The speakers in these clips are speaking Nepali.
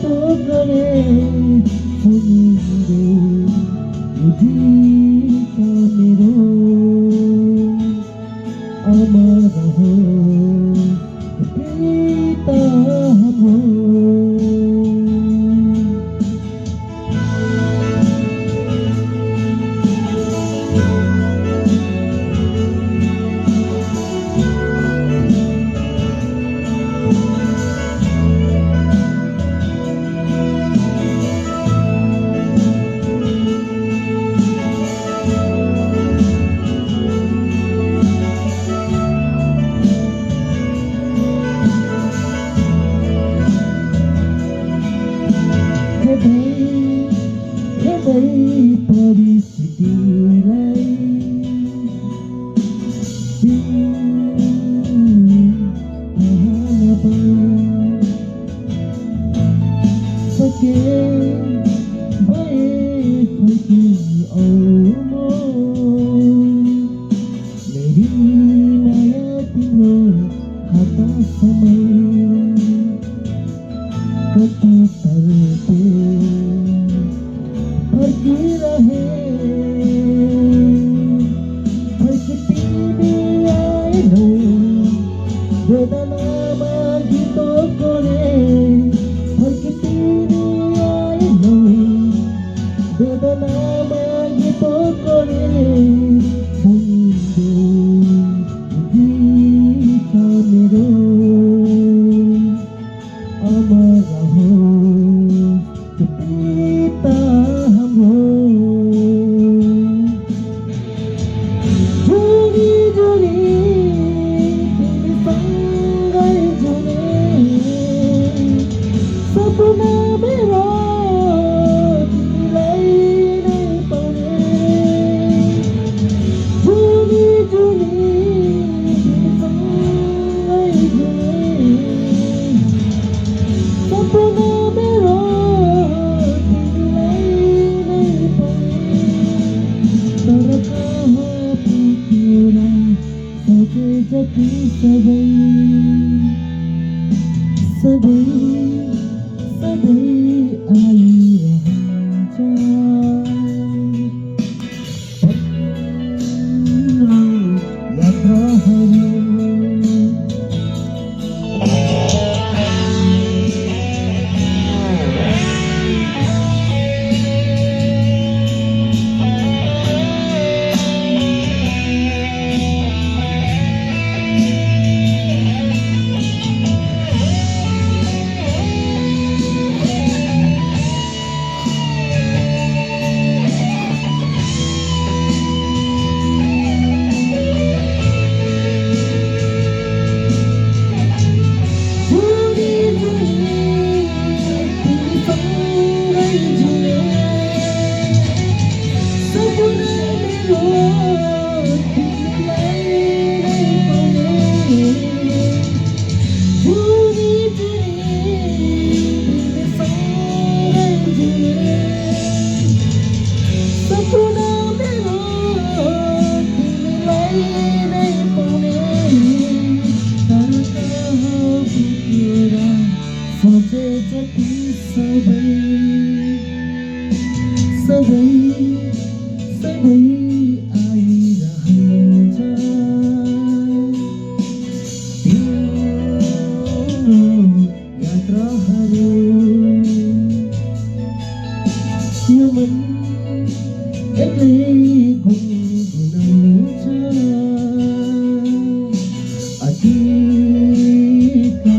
गीतों करे सुनिंदो गीत मेरो अमर हो गीत हो परिस्थितिलाई सके भए फर्की आऊ मेरी माया तिम्रो हात समय कति तर्पे फर्किरहे फर्कितिमी आएनौ वेदनामा गीत करे फर्कितिमी आएनौ वेदनामा गीत करे सुनिंदो गीत मेरो अमर हो गीत सपना मेरो तिमीलाई नै पाउने जुनी जुनी तिमीसँगै जुने सपना मेरो तिमीलाई नै पाउने तर कहाँ पुगेर सोचे जति सबै सबै आइरहन्छ यात्राहरू सोचे जति सबै आइरहन्छ तिम्रो यात्राहरू यो मन एक्लै गुनगुनाउँछ अतीतका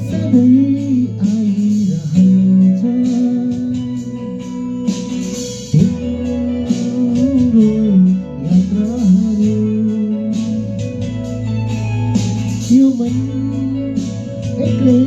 सधैँ आइरहन्छ तिम्रो यात्राहरू यो मन एक्लै